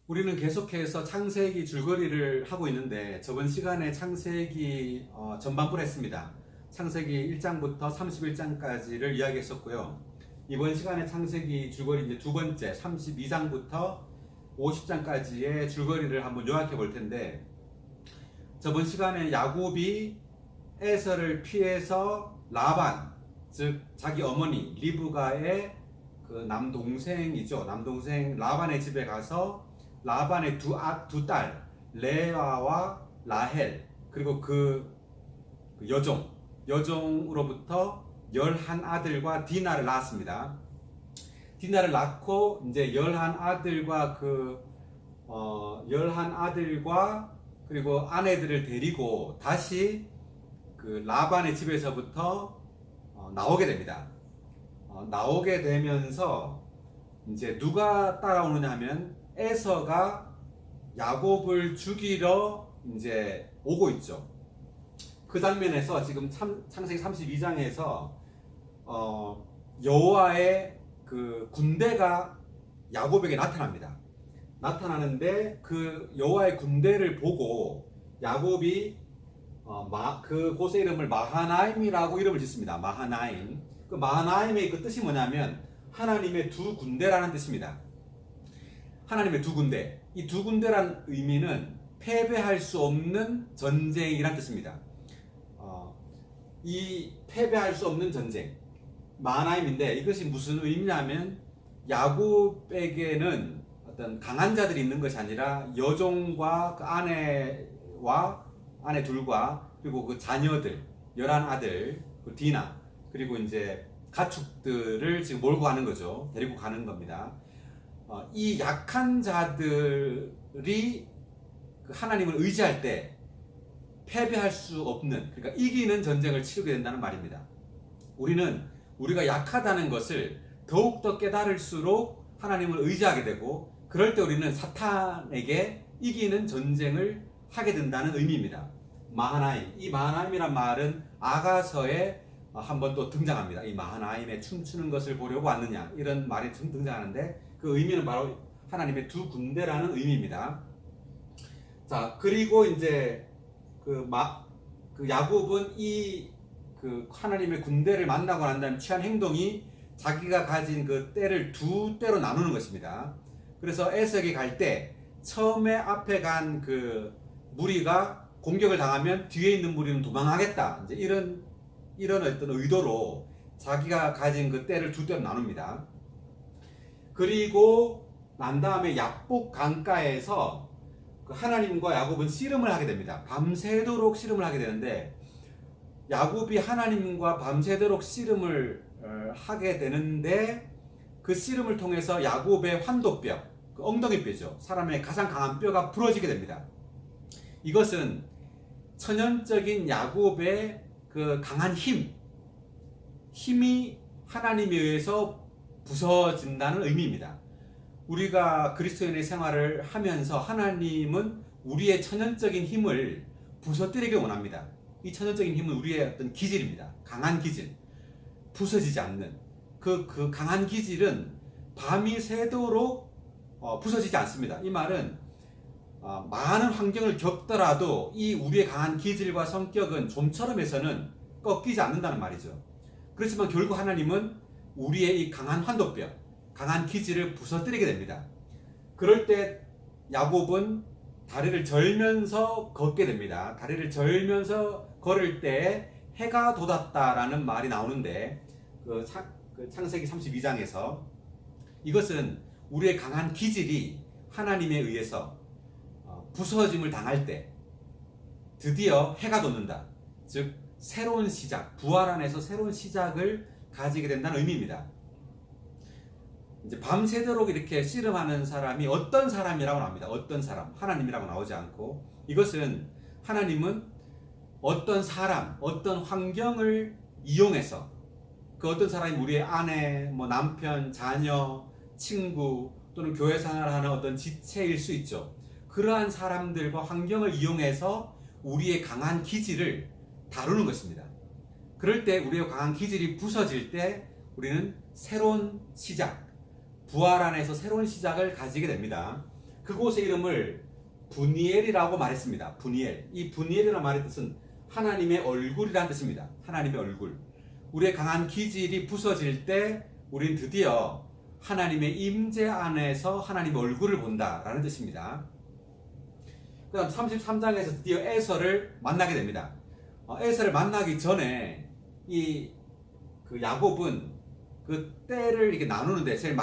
우리는 계속해서 창세기 줄거리를 하고 있는데 저번 시간에 창세기 전반부를 했습니다. 창세기 1장부터 31장까지를 이야기했었고요. 이번 시간에 창세기 줄거리 이제 두 번째 32장부터 50장까지의 줄거리를 한번 요약해 볼 텐데, 저번 시간에 야곱이 에서를 피해서 라반, 즉 자기 어머니 리브가의 그 남동생이죠. 남동생 라반의 집에 가서 라반의 두 딸 레아와 라헬, 그리고 그 여종으로부터 11아들과 디나를 낳았습니다. 디나를 낳고 이제 11아들과 11아들과 그리고 아내들을 데리고 다시 그 라반의 집에서부터 나오게 됩니다. 나오게 되면서 이제 누가 따라오느냐 하면 에서가 야곱을 죽이러 이제 오고 있죠. 그 장면에서 지금 창세기 32장에서 여호와의 그 군대가 야곱에게 나타납니다. 나타나는데 그 여호와의 군대를 보고 야곱이 그 곳의 이름을 마하나임이라고 이름을 짓습니다. 마하나임. 그 마하나임의 그 뜻이 뭐냐면 하나님의 두 군대라는 뜻입니다. 하나님의 두 군대. 이 두 군대란 의미는 패배할 수 없는 전쟁이란 뜻입니다. 이 패배할 수 없는 전쟁, 마하나임인데 이것이 무슨 의미냐면 야곱에게는 어떤 강한 자들이 있는 것이 아니라 여종과 그 아내와 아내 둘과 그리고 그 자녀들 11아들 그 디나 그리고 이제 가축들을 지금 몰고 가는 거죠. 데리고 가는 겁니다. 이 약한 자들이 하나님을 의지할 때 패배할 수 없는, 그러니까 이기는 전쟁을 치르게 된다는 말입니다. 우리가 약하다는 것을 더욱더 깨달을수록 하나님을 의지하게 되고, 그럴 때 우리는 사탄에게 이기는 전쟁을 하게 된다는 의미입니다. 마하나임. 이 마하나임이란 말은 아가서에 한번 또 등장합니다. 이 마하나임에 춤추는 것을 보려고 왔느냐, 이런 말이 등장하는데 그 의미는 바로 하나님의 두 군대라는 의미입니다. 자, 그리고 이제 그 야곱은 그 하나님의 군대를 만나고 난 다음에 취한 행동이 자기가 가진 그 떼를 두 떼로 나누는 것입니다. 그래서 에서에게 갈 때 처음에 앞에 간 그 무리가 공격을 당하면 뒤에 있는 무리는 도망하겠다, 이제 이런 어떤 의도로 자기가 가진 그 떼를 두 떼로 나눕니다. 그리고 난 다음에 야복 강가에서 하나님과 야곱은 씨름을 하게 됩니다. 밤새도록 씨름을 하게 되는데, 야곱이 하나님과 밤새도록 씨름을 하게 되는데, 그 씨름을 통해서 야곱의 환도뼈, 그 엉덩이뼈죠, 사람의 가장 강한 뼈가 부러지게 됩니다. 이것은 천연적인 야곱의 그 강한 힘이 하나님에 의해서 부서진다는 의미입니다. 우리가 그리스도인의 생활을 하면서 하나님은 우리의 천연적인 힘을 부서뜨리기 원합니다. 이 천연적인 힘은 우리의 어떤 기질입니다. 강한 기질, 부서지지 않는 그 강한 기질은 밤이 새도록 부서지지 않습니다. 이 말은 많은 환경을 겪더라도 이 우리의 강한 기질과 성격은 좀처럼 해서는 꺾이지 않는다는 말이죠. 그렇지만 결국 하나님은 우리의 이 강한 환도뼈, 강한 기질을 부서뜨리게 됩니다. 그럴 때 야곱은 다리를 절면서 걷게 됩니다. 다리를 절면서 걸을 때 해가 돋았다라는 말이 나오는데, 그 창세기 32장에서 이것은 우리의 강한 기질이 하나님에 의해서 부서짐을 당할 때 드디어 해가 돋는다, 즉 새로운 시작, 부활 안에서 새로운 시작을 가지게 된다는 의미입니다. 이제 밤새도록 이렇게 씨름하는 사람이 어떤 사람이라고 나옵니다. 어떤 사람, 하나님이라고 나오지 않고, 이것은 하나님은 어떤 사람, 어떤 환경을 이용해서, 그 어떤 사람이 우리의 아내, 남편, 자녀, 친구 또는 교회 생활하는 어떤 지체일 수 있죠. 그러한 사람들과 환경을 이용해서 우리의 강한 기질을 다루는 것입니다. 그럴 때 우리의 강한 기질이 부서질 때 우리는 새로운 시작, 부활 안에서 새로운 시작을 가지게 됩니다. 그곳의 이름을 분이엘이라고 말했습니다. 분이엘. 이 분이엘이라는 말의 뜻은 하나님의 얼굴이라는 뜻입니다. 하나님의 얼굴. 우리의 강한 기질이 부서질 때 우린 드디어 하나님의 임재 안에서 하나님의 얼굴을 본다라는 뜻입니다. 그 다음 33장에서 드디어 에서를 만나게 됩니다. 에서를 만나기 전에 그 야곱은 그 때를 이렇게 나누는데 제일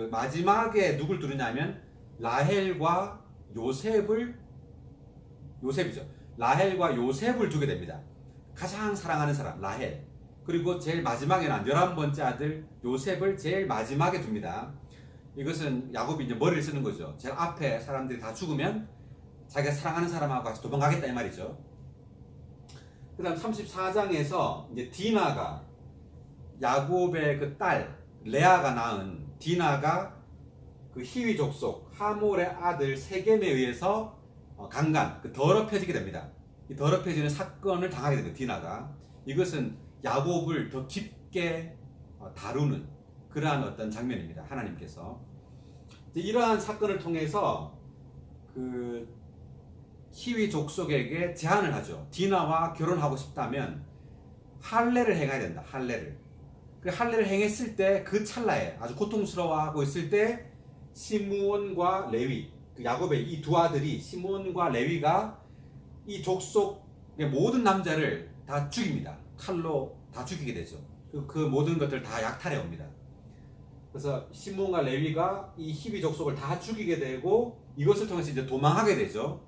마지막에 누굴 두느냐면 라헬과 요셉을 두게 됩니다. 가장 사랑하는 사람 라헬, 그리고 제일 마지막에 난 11번째 아들 요셉을 제일 마지막에 둡니다. 이것은 야곱이 이제 머리를 쓰는 거죠. 제일 앞에 사람들이 다 죽으면 자기가 사랑하는 사람하고 같이 도망가겠다 이 말이죠. 그 다음 34장에서 이제 디나가 야곱의 그 딸 레아가 낳은 디나가 그 히위 족속 하몰의 아들 세겜에 의해서 강간, 더럽혀지게 됩니다. 이 더럽혀지는 사건을 당하게 됩니다. 디나가. 이것은 야곱을 더 깊게 다루는 그러한 어떤 장면입니다. 하나님께서 이러한 사건을 통해서 그 히위 족속에게 제안을 하죠. 디나와 결혼하고 싶다면 할례를 행해야 된다. 할례를. 그 할례를 행했을 때 그 찰나에 아주 고통스러워하고 있을 때 시므온과 레위, 그 야곱의 이 두 아들이 시므온과 레위가 이 족속의 모든 남자를 다 죽입니다. 칼로 다 죽이게 되죠. 그 모든 것들 다 약탈해 옵니다. 그래서 시므온과 레위가 이 히비 족속을 다 죽이게 되고 이것을 통해서 이제 도망하게 되죠.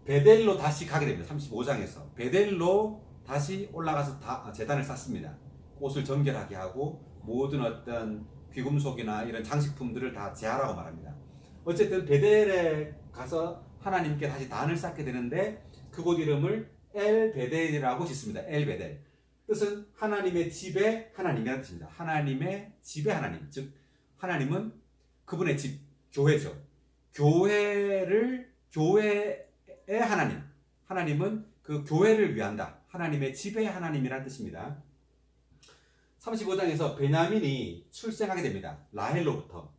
베델로 다시 가게 됩니다. 35장에서 베델로 다시 올라가서 다 제단을 쌓습니다. 옷을 정결하게 하고 모든 어떤 귀금속이나 이런 장식품들을 다 제하라고 말합니다. 어쨌든 베델에 가서 하나님께 다시 단을 쌓게 되는데 그곳 이름을 엘베델이라고 짓습니다. 엘베델. 뜻은 하나님의 집의 하나님이라는 뜻입니다. 하나님의 집의 하나님. 즉 하나님은 그분의 집, 교회죠. 교회의 하나님. 하나님은 그 교회를 위한다. 하나님의 집의 하나님이라는 뜻입니다. 35장에서 베냐민이 출생하게 됩니다. 라헬로부터.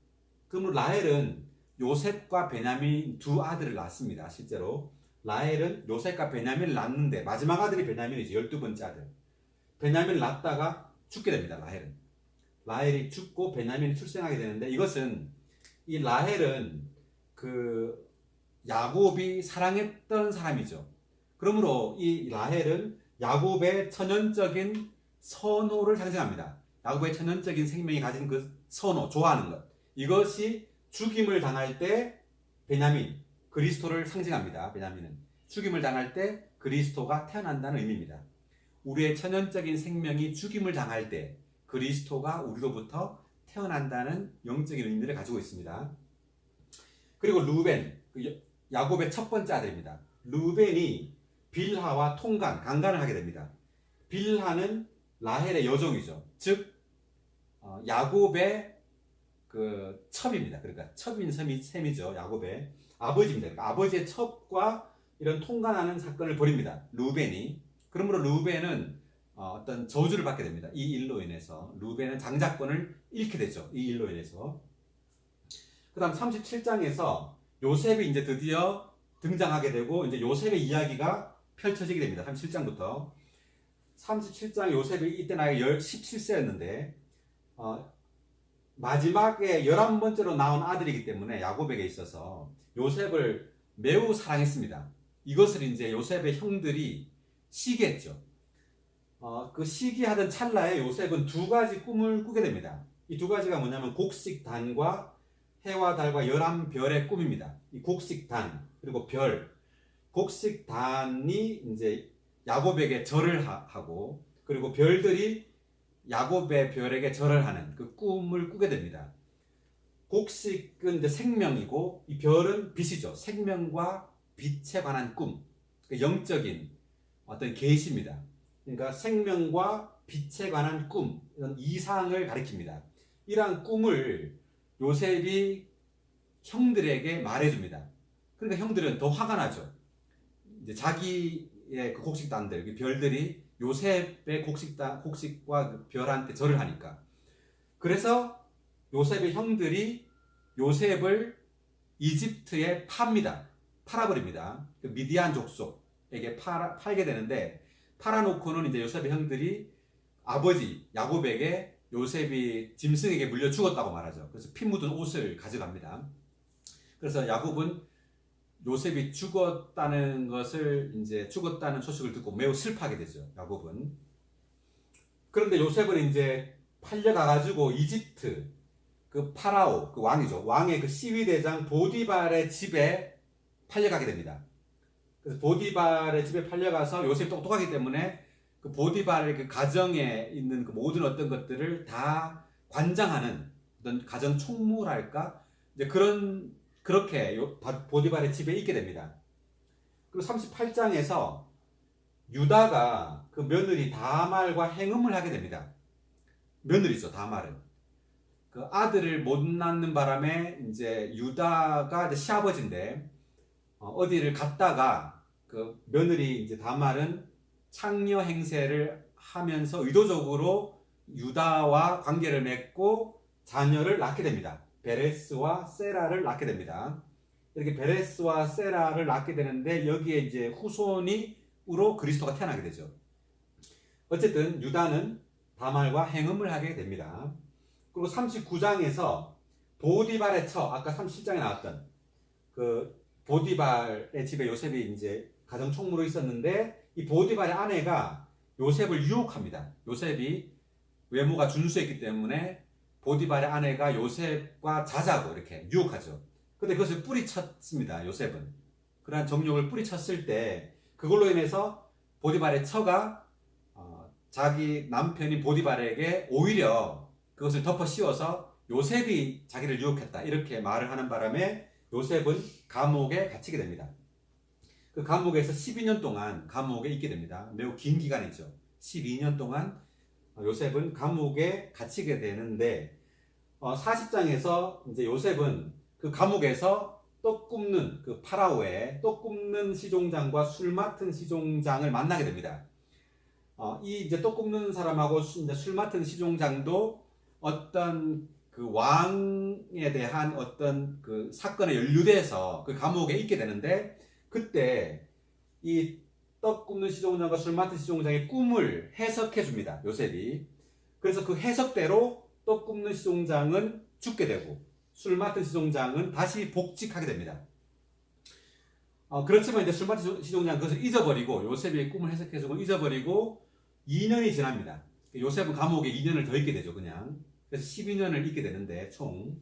그러므로 라헬은 요셉과 베냐민 두 아들을 낳습니다. 실제로 라헬은 요셉과 베냐민을 낳는데 마지막 아들이 베냐민이죠. 12번째 아들. 베냐민을 낳다가 죽게 됩니다. 라헬이 죽고 베냐민이 출생하게 되는데 이것은 이 라헬은 그 야곱이 사랑했던 사람이죠. 그러므로 이 라헬은 야곱의 천연적인 선호를 상징합니다. 야곱의 천연적인 생명이 가진 그 선호, 좋아하는 것. 이것이 죽임을 당할 때 베냐민, 그리스도를 상징합니다. 베냐민은 죽임을 당할 때 그리스도가 태어난다는 의미입니다. 우리의 천연적인 생명이 죽임을 당할 때 그리스도가 우리로부터 태어난다는 영적인 의미를 가지고 있습니다. 그리고 루벤, 야곱의 첫 번째 아들입니다. 루벤이 빌하와 강간을 하게 됩니다. 빌하는 라헬의 여종이죠. 즉 야곱의 그 첩입니다. 그러니까 첩인 셈이죠. 야곱의 아버지입니다. 그러니까 아버지의 첩과 이런 통간하는 사건을 벌입니다. 루벤이. 그러므로 루벤은 어떤 저주를 받게 됩니다. 이 일로 인해서 루벤은 장자권을 잃게 되죠. 이 일로 인해서. 그 다음 37장에서 요셉이 이제 드디어 등장하게 되고 이제 요셉의 이야기가 펼쳐지게 됩니다. 37장부터. 37장 요셉이 이때 나이가 17세였는데 마지막에 11번째로 낳은 아들이기 때문에 야곱에게 있어서 요셉을 매우 사랑했습니다. 이것을 이제 요셉의 형들이 시기했죠. 그 시기하던 찰나에 요셉은 두 가지 꿈을 꾸게 됩니다. 이 두 가지가 뭐냐면 곡식단과 해와 달과 11별의 꿈입니다. 이 곡식단 그리고 별. 곡식단이 이제 야곱에게 절을 하고 그리고 별들이 야곱의 별에게 절을 하는 그 꿈을 꾸게 됩니다. 곡식은 이제 생명이고 이 별은 빛이죠. 생명과 빛에 관한 꿈, 영적인 어떤 계시입니다. 그러니까 생명과 빛에 관한 꿈, 이런 이상을 가리킵니다. 이러한 꿈을 요셉이 형들에게 말해줍니다. 그러니까 형들은 더 화가 나죠. 이제 자기의 그 곡식단들, 그 별들이 요셉의 곡식과 그 별한테 절을 하니까. 그래서 요셉의 형들이 요셉을 이집트에 팔아버립니다. 그 미디안 족속에게 팔게 되는데, 팔아놓고는 이제 요셉의 형들이 아버지 야곱에게 요셉이 짐승에게 물려 죽었다고 말하죠. 그래서 피 묻은 옷을 가져갑니다. 그래서 야곱은 요셉이 죽었다는 소식을 듣고 매우 슬퍼하게 되죠. 야곱은. 그런데 요셉은 이제 팔려가가지고 이집트 그 파라오, 그 왕이죠. 왕의 그 시위대장 보디발의 집에 팔려가게 됩니다. 그래서 보디발의 집에 팔려가서 요셉이 똑똑하기 때문에 그 보디발의 그 가정에 있는 그 모든 어떤 것들을 다 관장하는 어떤 가정 총무랄까? 이제 그렇게 보디발의 집에 있게 됩니다. 그리고 38장에서 유다가 그 며느리 다말과 행음을 하게 됩니다. 며느리죠, 다말은. 그 아들을 못 낳는 바람에 이제 유다가 이제 시아버지인데 어디를 갔다가 그 며느리 이제 다말은 창녀 행세를 하면서 의도적으로 유다와 관계를 맺고 자녀를 낳게 됩니다. 베레스와 세라를 낳게 됩니다. 이렇게 베레스와 세라를 낳게 되는데 여기에 이제 후손으로 그리스도가 태어나게 되죠. 어쨌든 유다는 다말과 행음을 하게 됩니다. 그리고 39장에서 보디발의 처, 아까 37장에 나왔던 그 보디발의 집에 요셉이 이제 가정 총무로 있었는데 이 보디발의 아내가 요셉을 유혹합니다. 요셉이 외모가 준수했기 때문에 보디발의 아내가 요셉과 자자고 이렇게 유혹하죠. 근데 그것을 뿌리쳤습니다. 요셉은. 그러한 정욕을 뿌리쳤을 때 그걸로 인해서 보디발의 처가 자기 남편인 보디발에게 오히려 그것을 덮어 씌워서 요셉이 자기를 유혹했다 이렇게 말을 하는 바람에 요셉은 감옥에 갇히게 됩니다. 그 감옥에서 12년 동안 감옥에 있게 됩니다. 매우 긴 기간이죠. 12년 동안 요셉은 감옥에 갇히게 되는데 40장에서 이제 요셉은 그 감옥에서 떡 굽는 그 파라오의 떡 굽는 시종장과 술 맡은 시종장을 만나게 됩니다. 이 이제 떡 굽는 사람하고 이제 술 맡은 시종장도 어떤 그 왕에 대한 어떤 그 사건에 연루돼서 그 감옥에 있게 되는데 그때 이 떡 굽는 시종장과 술 맡은 시종장의 꿈을 해석해 줍니다. 요셉이. 그래서 그 해석대로 떡 굽는 시종장은 죽게 되고 술 맡은 시종장은 다시 복직하게 됩니다. 그렇지만 이제 술 맡은 시종장은 그것을 잊어버리고 요셉의 꿈을 해석해 주고 잊어버리고 2년이 지납니다. 요셉은 감옥에 2년을 더 있게 되죠. 그냥. 그래서 12년을 있게 되는데 총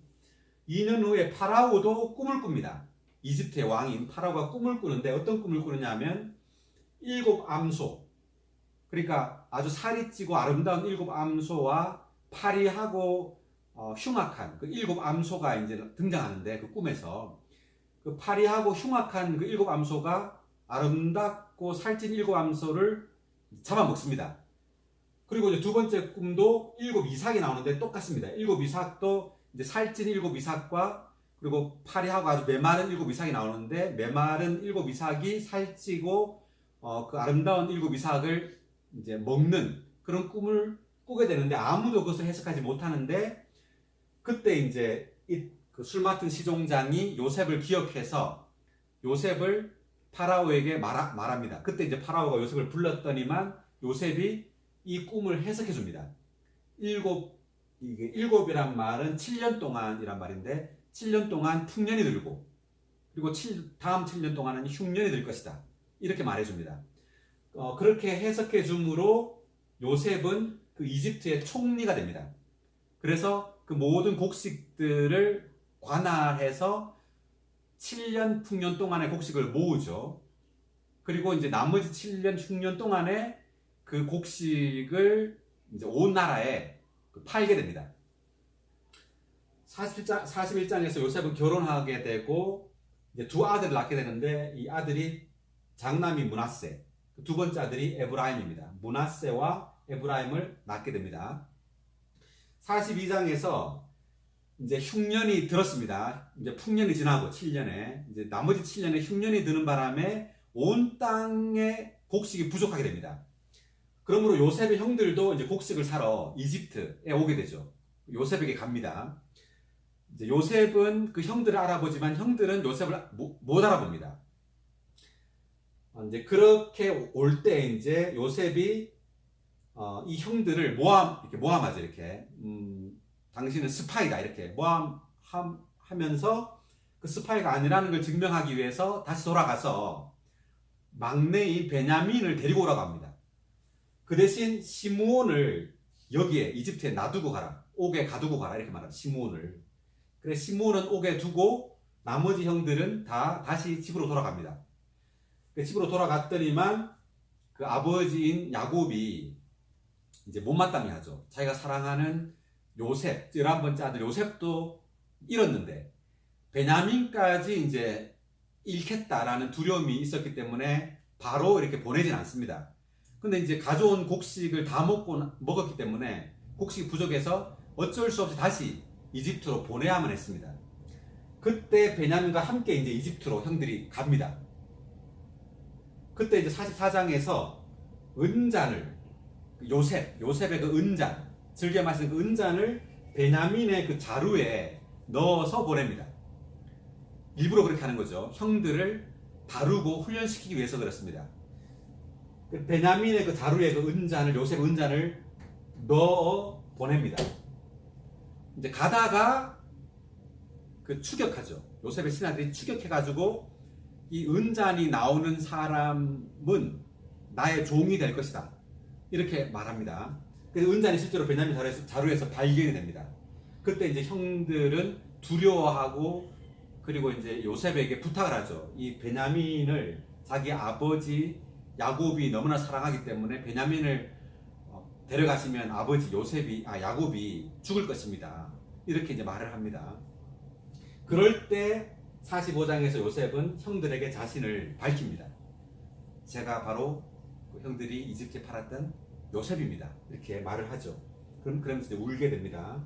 2년 후에 파라오도 꿈을 꿉니다. 이집트의 왕인 파라오가 꿈을 꾸는데 어떤 꿈을 꾸느냐면 7 암소, 그러니까 아주 살이 찌고 아름다운 7 암소와 파리하고 흉악한 그 7 암소가 이제 등장하는데 그 꿈에서 그 파리하고 흉악한 그 7 암소가 아름답고 살찐 7 암소를 잡아먹습니다. 그리고 이제 두 번째 꿈도 7 이삭이 나오는데 똑같습니다. 7 이삭도 이제 살찐 7 이삭과 그리고 파리하고 아주 메마른 7 이삭이 나오는데 메마른 7 이삭이 살찌고 그 아름다운 7 이삭을 이제 먹는 그런 꿈을 꾸게 되는데 아무도 그것을 해석하지 못하는데 그때 이제 그 술 맡은 시종장이 요셉을 기억해서 요셉을 파라오에게 말합니다. 그때 이제 파라오가 요셉을 불렀더니만 요셉이 이 꿈을 해석해 줍니다. 일곱이란 말은 7년 동안이란 말인데 7년 동안 풍년이 들고 그리고 다음 7년 동안은 흉년이 들 것이다. 이렇게 말해줍니다. 그렇게 해석해 줌으로 요셉은 그 이집트의 총리가 됩니다. 그래서 그 모든 곡식들을 관할해서 7년 풍년 동안의 곡식을 모으죠. 그리고 이제 나머지 7년 흉년 동안에 그 곡식을 이제 온 나라에 팔게 됩니다. 41장에서 요셉은 결혼하게 되고 이제 두 아들을 낳게 되는데 이 아들이 장남이 므낫세, 두 번째 아들이 에브라임입니다. 므낫세와 에브라임을 낳게 됩니다. 42장에서 이제 흉년이 들었습니다. 이제 풍년이 지나고 7년에 이제 나머지 7년에 흉년이 드는 바람에 온 땅에 곡식이 부족하게 됩니다. 그러므로 요셉의 형들도 이제 곡식을 사러 이집트에 오게 되죠. 요셉에게 갑니다. 이제 요셉은 그 형들을 알아보지만 형들은 요셉을 못 알아봅니다. 이제 그렇게 올 때 이제 요셉이 이 형들을 모함하죠. 이렇게 당신은 스파이다 이렇게 모함하면서 그 스파이가 아니라는 걸 증명하기 위해서 다시 돌아가서 막내인 베냐민을 데리고 오라고 합니다. 그 대신 시므온을 여기에 이집트에 놔두고 가라, 옥에 가두고 가라 이렇게 말합니다. 시므온을. 그래 시므온은 옥에 두고 나머지 형들은 다 다시 집으로 돌아갑니다. 집으로 돌아갔더니만 그 아버지인 야곱이 이제 못마땅해 하죠. 자기가 사랑하는 요셉, 11번째 아들 요셉도 잃었는데 베냐민까지 이제 잃겠다라는 두려움이 있었기 때문에 바로 이렇게 보내진 않습니다. 근데 이제 가져온 곡식을 다 먹었기 때문에 곡식이 부족해서 어쩔 수 없이 다시 이집트로 보내야만 했습니다. 그때 베냐민과 함께 이제 이집트로 형들이 갑니다. 그때 이제 44장에서 은잔을 요셉의 그 은잔, 즐겨 마시는 그 은잔을 베냐민의 그 자루에 넣어서 보냅니다. 일부러 그렇게 하는 거죠. 형들을 다루고 훈련시키기 위해서 그렇습니다. 베냐민의 그 자루에 그 은잔을, 요셉 은잔을 넣어 보냅니다. 이제 가다가 그 추격하죠. 요셉의 신하들이 추격해가지고 이 은잔이 나오는 사람은 나의 종이 될 것이다. 이렇게 말합니다. 그래서 은잔이 실제로 베냐민 자루에서 발견이 됩니다. 그때 이제 형들은 두려워하고 그리고 이제 요셉에게 부탁을 하죠. 이 베냐민을 자기 아버지 야곱이 너무나 사랑하기 때문에 베냐민을 데려가시면 아버지 야곱이 죽을 것입니다. 이렇게 이제 말을 합니다. 그럴 때 45장에서 요셉은 형들에게 자신을 밝힙니다. 제가 바로 그 형들이 이집트에 팔았던 요셉입니다. 이렇게 말을 하죠. 그러면서 이제 울게 됩니다.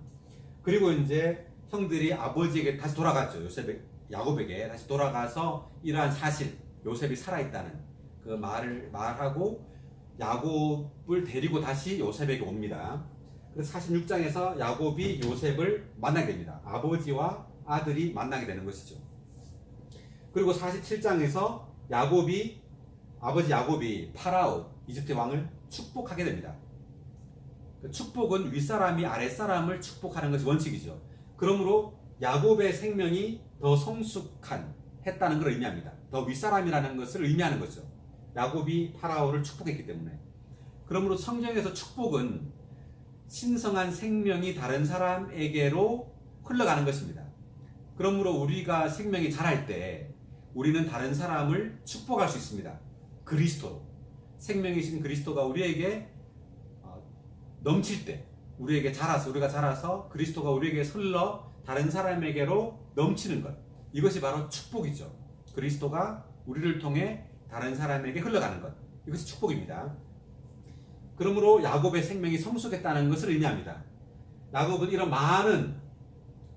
그리고 이제 형들이 아버지에게 다시 돌아갔죠. 야곱에게 다시 돌아가서 이러한 사실, 요셉이 살아있다는 그 말을 말하고 야곱을 데리고 다시 요셉에게 옵니다. 그래서 46장에서 야곱이 요셉을 만나게 됩니다. 아버지와 아들이 만나게 되는 것이죠. 그리고 47장에서 아버지 야곱이 파라오 이집트 왕을 축복하게 됩니다. 축복은 윗사람이 아랫사람을 축복하는 것이 원칙이죠. 그러므로 야곱의 생명이 더 성숙했다는 걸 의미합니다. 더 윗사람이라는 것을 의미하는 거죠. 야곱이 파라오를 축복했기 때문에. 그러므로 성경에서 축복은 신성한 생명이 다른 사람에게로 흘러가는 것입니다. 그러므로 우리가 생명이 자랄 때 우리는 다른 사람을 축복할 수 있습니다. 그리스도로. 생명이신 그리스도가 우리에게 넘칠 때, 우리가 자라서 그리스도가 우리에게 흘러 다른 사람에게로 넘치는 것. 이것이 바로 축복이죠. 그리스도가 우리를 통해 다른 사람에게 흘러가는 것. 이것이 축복입니다. 그러므로 야곱의 생명이 성숙했다는 것을 의미합니다. 야곱은 이런 많은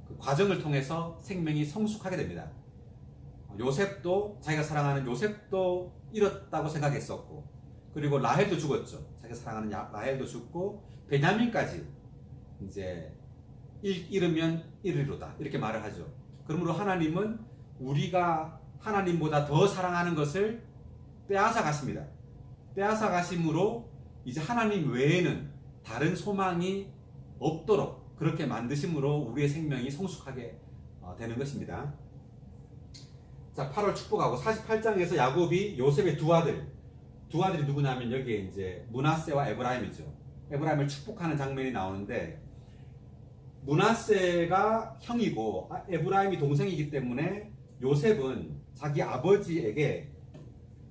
그 과정을 통해서 생명이 성숙하게 됩니다. 자기가 사랑하는 요셉도 잃었다고 생각했었고, 그리고 라헬도 죽었죠. 자기가 사랑하는 라헬도 죽고, 베냐민까지 이제 잃으면 이르리로다 이렇게 말을 하죠. 그러므로 하나님은 우리가 하나님보다 더 사랑하는 것을 빼앗아 가십니다. 빼앗아 가심으로 이제 하나님 외에는 다른 소망이 없도록 그렇게 만드심으로 우리의 생명이 성숙하게 되는 것입니다. 자, 8월 축복하고 48장에서 야곱이 요셉의 두 아들이 누구냐면 여기에 이제 므낫세와 에브라임이죠. 에브라임을 축복하는 장면이 나오는데 므낫세가 형이고 에브라임이 동생이기 때문에 요셉은 자기 아버지에게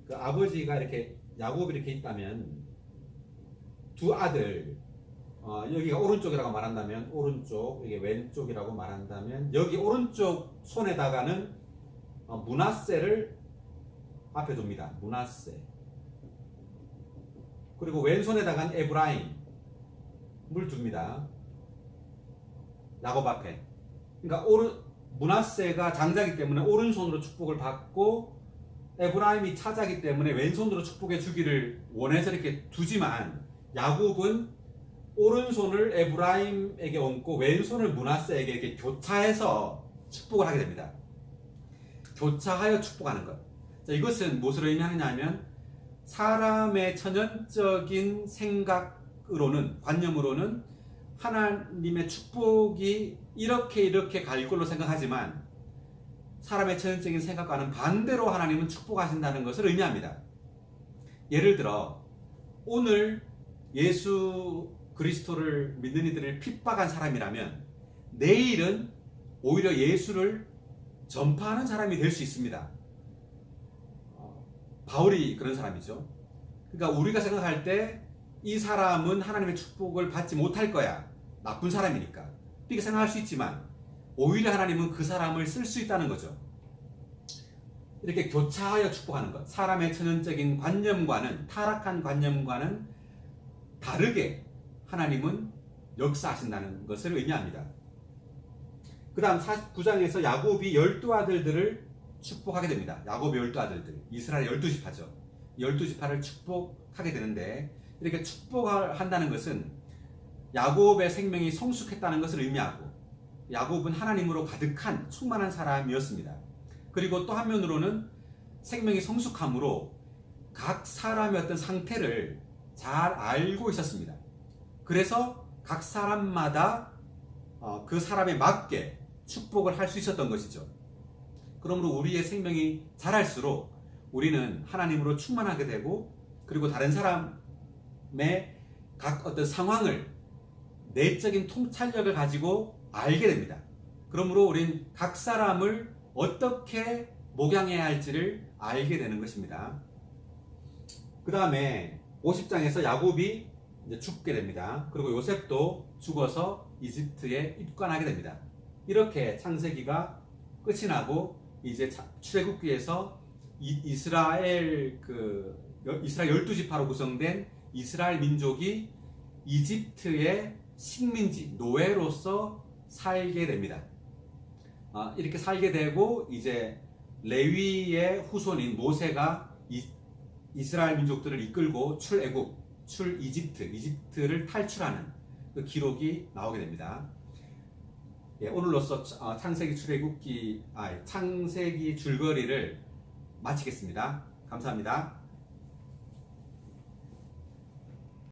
그 아버지가 이렇게 야곱이 이렇게 있다면 두 아들 여기가 오른쪽이라고 말한다면 오른쪽, 이게 왼쪽이라고 말한다면 여기 오른쪽 손에다가는 므낫세를 앞에 둡니다. 므낫세. 그리고 왼손에다가는 에브라임을 둡니다. 야곱 앞에. 그러니까 므낫세가 장자이기 때문에 오른손으로 축복을 받고 에브라임이 차자이기 때문에 왼손으로 축복해 주기를 원해서 이렇게 두지만 야곱은 오른손을 에브라임에게 얹고 왼손을 므낫세에게 이렇게 교차해서 축복을 하게 됩니다. 교차하여 축복하는 것. 자, 이것은 무엇을 의미하느냐 하면 사람의 천연적인 생각으로는, 관념으로는 하나님의 축복이 이렇게 갈 걸로 생각하지만 사람의 천연적인 생각과는 반대로 하나님은 축복하신다는 것을 의미합니다. 예를 들어 오늘 예수 그리스도를 믿는 이들을 핍박한 사람이라면 내일은 오히려 예수를 전파하는 사람이 될 수 있습니다. 바울이 그런 사람이죠. 그러니까 우리가 생각할 때 이 사람은 하나님의 축복을 받지 못할 거야. 나쁜 사람이니까. 이렇게 생각할 수 있지만 오히려 하나님은 그 사람을 쓸 수 있다는 거죠. 이렇게 교차하여 축복하는 것. 사람의 천연적인 관념과는, 타락한 관념과는 다르게 하나님은 역사하신다는 것을 의미합니다. 그 다음 49장에서 야곱이 12아들들을 축복하게 됩니다. 야곱의 12아들들, 이스라엘 12지파죠. 12지파를 축복하게 되는데, 이렇게 축복한다는 것은 야곱의 생명이 성숙했다는 것을 의미하고, 야곱은 하나님으로 가득한 충만한 사람이었습니다. 그리고 또 한면으로는 생명이 성숙함으로 각 사람의 어떤 상태를 잘 알고 있었습니다. 그래서 각 사람마다 그 사람에 맞게 축복을 할 수 있었던 것이죠. 그러므로 우리의 생명이 자랄수록 우리는 하나님으로 충만하게 되고, 그리고 다른 사람의 각 어떤 상황을 내적인 통찰력을 가지고 알게 됩니다. 그러므로 우리는 각 사람을 어떻게 목양해야 할지를 알게 되는 것입니다. 그 다음에 50장에서 야곱이 이제 죽게 됩니다. 그리고 요셉도 죽어서 이집트에 입관하게 됩니다. 이렇게 창세기가 끝이 나고 이제 출애굽기에서 이스라엘 12지파로 구성된 이스라엘 민족이 이집트의 식민지, 노예로서 살게 됩니다. 이렇게 살게 되고 이제 레위의 후손인 모세가 이스라엘 민족들을 이끌고 이집트를 탈출하는 그 기록이 나오게 됩니다. 예, 오늘로써 창세기 출애굽기 창세기 줄거리를 마치겠습니다. 감사합니다.